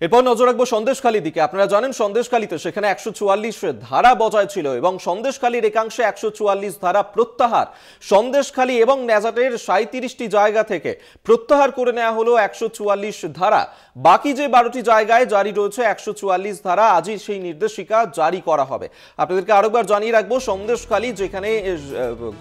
এরপর নজর রাখবো সন্দেশখালীর দিকে। আপনারা জানেন সন্দেশখালীতে সেখানে 144 ধারা বজায় ছিল এবং সন্দেশখালীর একাংশে 144 ধারা প্রত্যাহার। সন্দেশখালী এবং ন্যাজাটের 37টি জায়গা থেকে প্রত্যাহার করে নেওয়া হলো 144 ধারা। বাকি যে 12টি জায়গায় জারি রয়েছে 144 ধারা, আজই সেই নির্দেশিকা জারি করা হবে। আপনাদেরকে আরেকবার জানিয়ে রাখবো, সন্দেশখালী যেখানে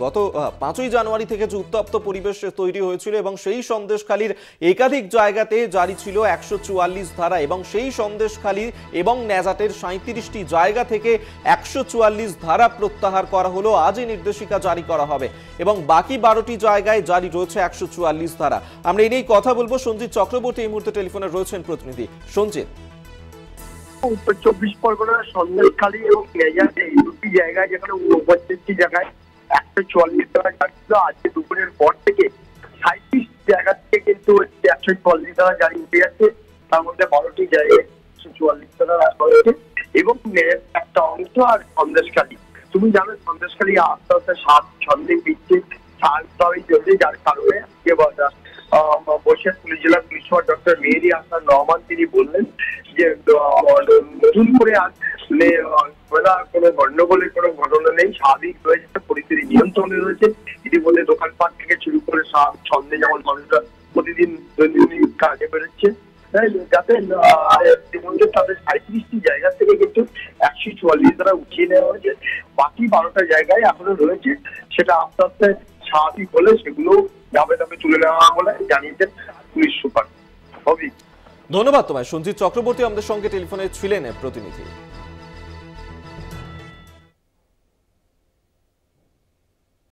গত 5ই জানুয়ারি থেকে যে উত্তপ্ত পরিবেশ তৈরি হয়েছিল এবং সেই সন্দেশখালীর একাধিক জায়গাতে জারি ছিল 144 ধারা এবং সেই সন্দেশখালী এবং ন্যাজাটের 37টি জায়গা থেকে 144 ধারা প্রত্যাহার করা হলো। আজই নির্দেশিকা জারি করা হবে এবং বাকি 12টি জায়গায় জারি রয়েছে 144 ধারা। আমরা এই নিয়ে কথা বলবো। সঞ্জিত চক্রবর্তী এই মুহূর্তে টেলিফোনে রয়েছেন প্রতিনিধি। সঞ্জিত, উত্তর 24 পরগনার সন্দেশখালী এবং নেজাটে এই দুটি জায়গায় যেখানে 49টি জায়গায় 144 ধারা জারি ছিল, আজকে দুপুরের পর থেকে 37 জায়গা থেকে কিন্তু 144 ধারা জারি উঠে যাচ্ছে। তার মধ্যে 12টি জায়গায় 144 ধারা রাখা হয়েছে এবং একটা অংশ আর সন্দেশখালী। তুমি জানো সন্দেশখালী আস্তে আস্তে ছন্দে ফিরছে, যার কারণে বসিরহাট পুলিশ জেলা police super doctor Mehedi Hasan Rahman তিনি বললেন যে নতুন করে আর কোনো গন্ডগোলের কোনো ঘটনা নেই, স্বাভাবিক রয়েছে, পরিস্থিতি নিয়ন্ত্রণে রয়েছে। ইতিমধ্যে দোকানপাট থেকে শুরু করে ছন্দে যেমন মানুষরা প্রতিদিন দৈনন্দিন কাজে বেরোচ্ছে, যাতে ইতিমধ্যে তাদের 37টি জায়গা থেকে কিন্তু 144 ধারা উঠিয়ে নেওয়া হয়েছে। বাকি 12টা জায়গায় এখনো রয়েছে, সেটা আস্তে আস্তে স্বাভাবিক হলে সেগুলো ধাপে ধাপে তুলে নেওয়া বলে জানিয়েছেন পুলিশ সুপার। ধন্যবাদ তোমায় সঞ্জিত চক্রবর্তী, আমাদের সঙ্গে টেলিফোনে ছিলেন প্রতিনিধি।